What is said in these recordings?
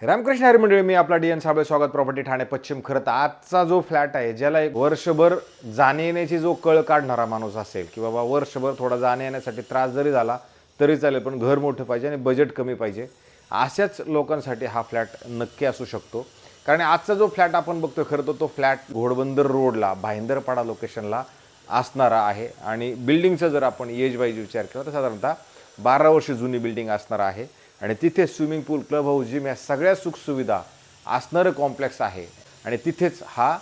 रामकृष्ण हरी मंडळी, मी आपला डी.एन. साबळे, स्वागत प्रॉपर्टी ठाणे पश्चिम. खरं तर आजचा जो फ्लॅट आहे, ज्याला एक वर्षभर जाणे येण्याची जो कळ काढणारा माणूस असेल की बाबा वर्षभर थोडा जाणे येण्यासाठी त्रास जरी झाला तरी चालेल, पण घर मोठं पाहिजे आणि बजेट कमी पाहिजे, अशाच लोकांसाठी हा फ्लॅट नक्की असू शकतो. कारण आजचा जो फ्लॅट आपण बघतो खरं तर तो फ्लॅट घोडबंदर रोडला भाईंदरपाडा लोकेशनला असणारा आहे. आणि बिल्डिंगचं जर आपण एज वाईज विचार केला तर साधारणतः 12 वर्ष जुनी बिल्डिंग असणार आहे. आणि तिथे स्विमिंग पूल, क्लब हाऊस, जिम या सगळ्या सुखसुविधा असणारं कॉम्प्लेक्स आहे. आणि तिथेच हा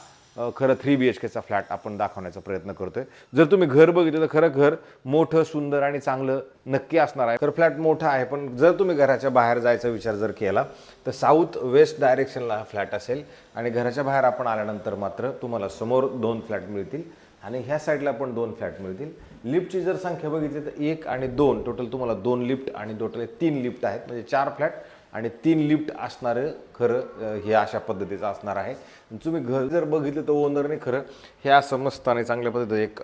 खरं 3 BHKचा फ्लॅट आपण दाखवण्याचा प्रयत्न करतोय. जर तुम्ही घर बघितलं तर खरं घर मोठं, सुंदर आणि चांगलं नक्की असणार आहे. खरं फ्लॅट मोठा आहे, पण जर तुम्ही घराच्या बाहेर जायचा विचार जर केला तर साऊथ वेस्ट डायरेक्शनला हा फ्लॅट असेल. आणि घराच्या बाहेर आपण आल्यानंतर मात्र तुम्हाला समोर 2 फ्लॅट मिळतील आणि ह्या साईडला पण 2 फ्लॅट मिळतील. लिफ्टची जर संख्या बघितली तर 1 आणि 2 टोटल तुम्हाला 2 लिफ्ट आणि टोटल 3 लिफ्ट आहेत. म्हणजे 4 फ्लॅट आणि 3 लिफ्ट असणारं खरं हे अशा पद्धतीचं असणार आहे. तुम्ही घर जर बघितलं तर ओनरने खरं हे असं मस्त आणि चांगल्या पद्धतीचं एक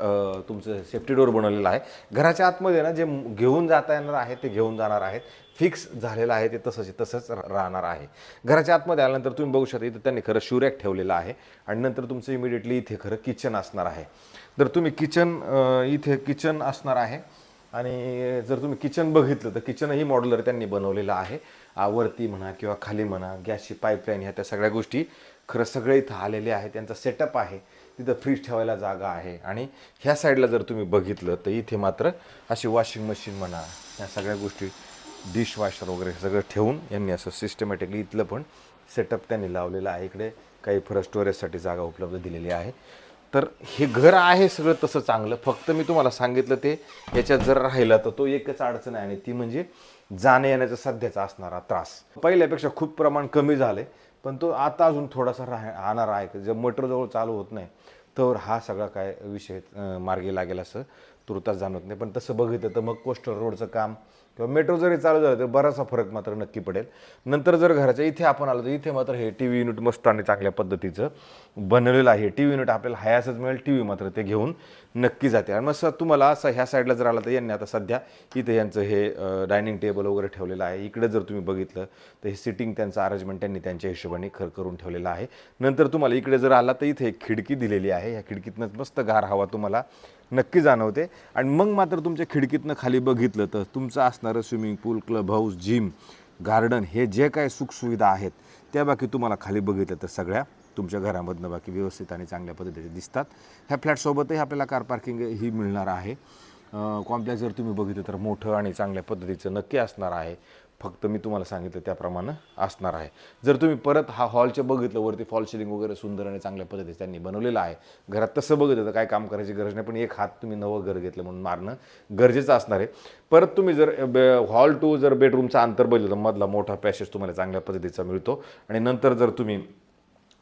तुमचं सेफ्टी डोअर बनवलेलं आहे. घराच्या आतमध्ये ना जे घेऊन जाता येणार आहे ते घेऊन जाणार आहेत. फिक्स झालेलं आहे ते तसंच राहणार आहे. घराच्या आतमध्ये आल्यानंतर तुम्ही बघू शकता इथं त्यांनी खरं शूरॅक ठेवलेलं आहे. आणि नंतर तुमचं इमिडिएटली इथे खरं किचन असणार आहे. तर तुम्ही इथे किचन असणार आहे. आणि जर तुम्ही किचन बघितलं तर किचनही मॉड्युलर त्यांनी बनवलेलं आहे. वरती म्हणा किंवा खाली म्हणा गॅसची पाईपलाईन ह्या त्या सगळ्या गोष्टी खरं सगळे इथं आलेले आहे. त्यांचा सेटअप आहे. तिथं फ्रीज ठेवायला जागा आहे. आणि ह्या साईडला जर तुम्ही बघितलं तर इथे मात्र अशी वॉशिंग मशीन म्हणा ह्या सगळ्या गोष्टी, डिशवॉशर वगैरे सगळं ठेवून यांनी असं सिस्टमॅटिकली इथलं पण सेटअप त्यांनी लावलेलं आहे. इकडे काही स्टोरेजसाठी जागा उपलब्ध दिलेली आहे. तर हे घर आहे सगळं तसं चांगलं. फक्त मी तुम्हाला सांगितलं ते याच्यात जर राहिला तर तो एकच अडचण आहे आणि ती म्हणजे जाणे येण्याचा सध्याचा असणारा त्रास. पहिल्यापेक्षा खूप प्रमाण कमी झाले, पण तो आता अजून थोडासा राहणार आहे. जर मोटर जवळ चालू होत नाही तर हा सगळा काय विषय मार्गी लागेल असं तुर्तास जाणवत नाही. पण तसं बघितलं तर मग कोस्टल रोडचं काम किंवा मेट्रो जरी चालू झालं तर बराचसा फरक मात्र नक्की पडेल. नंतर जर घराच्या इथे आपण आलो तर इथे मात्र हे TV युनिट मस्त आणि चांगल्या पद्धतीचं बनवलेलं आहे. TV युनिट आपल्याला हायासच मिळेल. TV मात्र ते घेऊन नक्की जाते. आणि मग तुम्हाला असं ह्या साईडला जर आला तर यांनी आता सध्या इथे यांचं हे डायनिंग टेबल वगैरे ठेवलेलं आहे. इकडे जर तुम्ही बघितलं तर हे सिटिंग त्यांचं अरेंजमेंट त्यांनी त्यांच्या हिशोबाने करून ठेवलेलं आहे. नंतर तुम्हाला इकडे जर आला तर इथे एक खिडकी दिलेली आहे. ह्या खिडकीतनं मस्त गार हवा तुम्हाला नक्की जाणवते. आणि मग मात्र तुमच्या खिडकीतनं खाली बघितलं तर तुमचं असणारं स्विमिंग पूल, क्लब हाऊस, जिम, गार्डन हे जे काय सुखसुविधा आहेत त्या बाकी तुम्हाला खाली बघितलं तर सगळ्या तुमच्या घरामधनं बाकी व्यवस्थित आणि चांगल्या पद्धतीने दिसतात. ह्या फ्लॅटसोबतही आपल्याला कार पार्किंग ही मिळणार आहे. कॉम्प्लेक्स जर तुम्ही बघितलं तर मोठं आणि चांगल्या पद्धतीचं नक्की असणार आहे. फक्त मी तुम्हाला सांगितलं त्याप्रमाणे असणार आहे. जर तुम्ही परत हा हॉलचं बघितलं वरती फॉल सिलिंग वगैरे सुंदर आणि चांगल्या पद्धतीने त्यांनी बनवलेलं आहे. घरात तसं बघितलं तर काय काम करायची गरज नाही, पण एक हात तुम्ही नवं घर घेतलं म्हणून मारणं गरजेचं असणार आहे. परत तुम्ही जर हॉल टू जर बेडरूमचा अंतर बघितलं तर मधला मोठा पॅसेज तुम्हाला चांगल्या पद्धतीचा मिळतो. आणि नंतर जर तुम्ही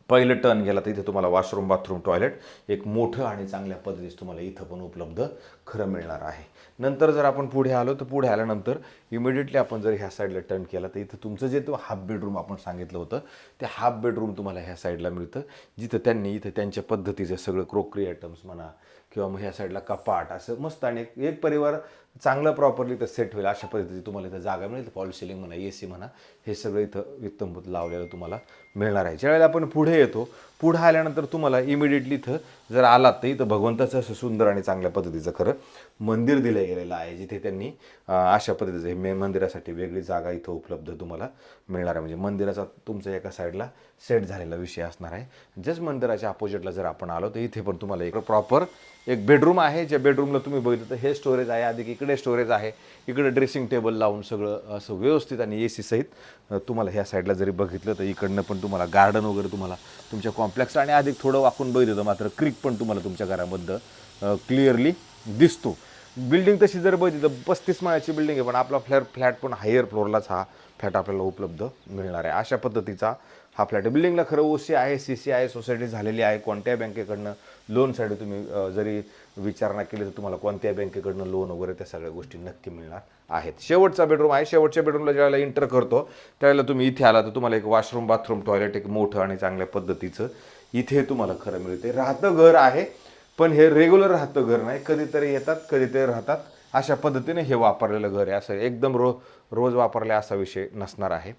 पहिलं टर्न गेला तर इथे तुम्हाला वॉशरूम, बाथरूम, टॉयलेट एक मोठं आणि चांगल्या पद्धतीचं तुम्हाला इथं पण उपलब्ध खरं मिळणार आहे. नंतर जर आपण पुढे आलो तर पुढे आल्यानंतर इमिडिएटली आपण जर ह्या साईडला टर्न केला तर इथं तुमचं जे तो हाफ बेडरूम आपण सांगितलं होतं ते हाफ बेडरूम तुम्हाला ह्या साईडला मिळतं. जिथं त्यांनी इथं त्यांच्या पद्धतीचं सगळं क्रोकरी आयटम्स म्हणा किंवा मग ह्या साईडला कपाट असं मस्त आणि एक परिवार चांगलं प्रॉपरली इथं सेट होईल अशा पद्धतीची तुम्हाला इथं जागा मिळेल. फॉल सिलिंग म्हणा, AC म्हणा हे सगळं इथं इत्तमभूत लावलेलं तुम्हाला मिळणार आहे. ज्यावेळेला आपण पुढे येतो, पुढे आल्यानंतर तुम्हाला इमिडिएटली इथं जर आलात तर इथं भगवंताचं असं सुंदर आणि चांगल्या पद्धतीचं खरं मंदिर दिलं गेलेलं आहे. जिथे त्यांनी अशा पद्धतीचं हे मंदिरासाठी वेगळी जागा इथं उपलब्ध तुम्हाला मिळणार आहे. म्हणजे मंदिराचा तुमच्या एका साईडला सेट झालेला विषय असणार आहे. जस्ट मंदिराच्या अपोजिटला जर आपण आलो तर इथे पण तुम्हाला एक प्रॉपर एक बेडरूम आहे. ज्या बेडरूमला तुम्ही बघितलं तर हे स्टोरेज आहे, अधिक इकडे स्टोरेज आहे, इकडे ड्रेसिंग टेबल लावून सगळं असं व्यवस्थित आणि AC सहित तुम्हाला ह्या साईडला जरी बघितलं तर इकडनं पण तुम्हाला गार्डन वगैरे तुम्हाला तुमच्या कॉम्प्लेक्स आणि अधिक थोडं वाकून बघितलं तर मात्र क्रीक पण तुम्हाला तुमच्या घरामधलं क्लिअरली दिसतो. बिल्डिंग तशी जर बघितली तर 35 माळ्याची बिल्डिंग आहे, पण आपला फ्लॅट पण हायर फ्लोअरलाच हा फ्लॅट आपल्याला उपलब्ध मिळणार आहे. अशा पद्धतीचा हा फ्लॅट बिल्डिंगला खरं OC आहे, CC आहे, सोसायटी झालेली आहे. कोणत्या बँकेकडनं लोनसाठी तुम्ही जरी विचारणा केली तर तुम्हाला कोणत्या बँकेकडनं लोन वगैरे त्या सगळ्या गोष्टी नक्की मिळणार आहेत. शेवटचा बेडरूम आहे. शेवटच्या बेडरूमला ज्यावेळेला एंटर करतो त्यावेळेला तुम्ही इथे आला तर तुम्हाला एक वॉशरूम, बाथरूम, टॉयलेट एक मोठं आणि चांगल्या पद्धतीचं इथे तुम्हाला खरं मिळते. राहतं घर आहे, पण हे रेग्युलर राहतं घर नाही. कधीतरी येतात, कधीतरी राहतात. अशा पद्धतीने हे वापरलेलं घर आहे. असं एकदम रोज वापरले असा विषय नसणार आहे.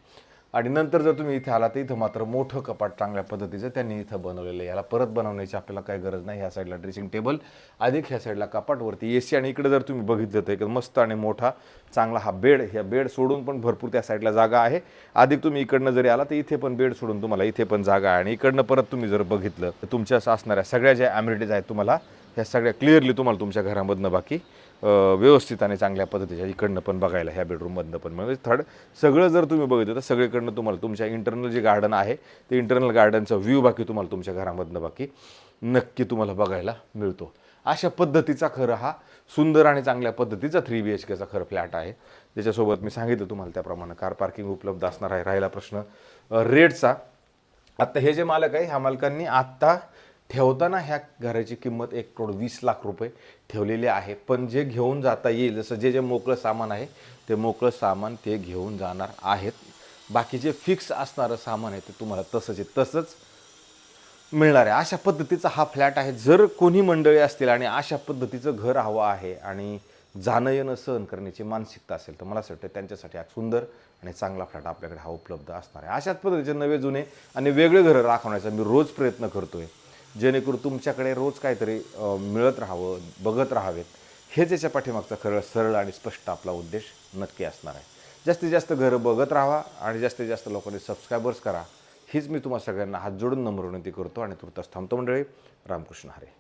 आणि नंतर जर तुम्ही इथे आला तर इथं मात्र मोठं कपाट चांगल्या पद्धतीचं त्यांनी इथं बनवलेलं आहे. याला परत बनवण्याची आपल्याला काही गरज नाही. ह्या साईडला ड्रेसिंग टेबल, अधिक ह्या साईडला कपाटवरती AC, आणि इकडे जर तुम्ही बघितलं तर एक मस्त आणि मोठा चांगला हा बेड. ह्या बेड सोडून पण भरपूर त्या साईडला जागा आहे. अधिक तुम्ही इकडनं जरी आला तर इथे पण बेड सोडून तुम्हाला इथे पण जागा आहे. आणि इकडनं परत तुम्ही जर बघितलं तर तुमच्या असणाऱ्या सगळ्या ज्या ॲम्युनिटीज आहेत तुम्हाला ह्या सगळ्या क्लिअरली तुम्हाला तुमच्या घरामधनं बाकी व्यवस्थित आणि चांगल्या पद्धतीच्या इकडनं पण बघायला, ह्या बेडरूममधनं पण. म्हणजे सगळं जर तुम्ही बघितलं तर सगळीकडनं तुम्हाला तुमच्या इंटरनल जे गार्डन आहे ते इंटरनल गार्डनचा व्ह्यू बाकी तुम्हाला तुमच्या घरामधनं बाकी नक्की तुम्हाला बघायला मिळतो. अशा पद्धतीचा खरं हा सुंदर आणि चांगल्या पद्धतीचा 3 BHKचा खरं फ्लॅट आहे. त्याच्यासोबत मी सांगितलं तुम्हाला त्याप्रमाणे कार पार्किंग उपलब्ध असणार आहे. राहिला प्रश्न रेटचा. आत्ता हे जे मालक आहे ह्या मालकांनी आत्ता ठेवताना ह्या घराची किंमत 1,20,00,000 रुपये ठेवलेली आहे. पण जे घेऊन जाता येईल, जसं जे जे मोकळं सामान आहे ते मोकळं सामान ते घेऊन जाणार आहेत. बाकी जे फिक्स असणारं सामान आहे ते तुम्हाला तसंच मिळणार आहे. अशा पद्धतीचा हा फ्लॅट आहे. जर कोणी मंडळी असतील आणि अशा पद्धतीचं घर हवं आहे आणि जाणं येणं सहन करण्याची मानसिकता असेल तर मला असं वाटतं त्यांच्यासाठी हा सुंदर आणि चांगला फ्लॅट आपल्याकडे हा उपलब्ध असणार आहे. अशाच पद्धतीचे नवे जुने आणि वेगळे घरं राखण्याचा मी रोज प्रयत्न करतोय, जेणेकरून तुमच्याकडे रोज काहीतरी मिळत राहावं, बघत राहावेत. हेच याच्या पाठीमागचा खरं सरळ आणि स्पष्ट आपला उद्देश नक्की असणार आहे. जास्तीत जास्त घरं बघत राहा आणि जास्तीत जास्त लोकांनी सबस्क्रायबर्स करा, हीच मी तुम्हा सगळ्यांना हात जोडून नम्र विनंती करतो आणि तुर्तास थांबतो मंडळी. रामकृष्ण हरे.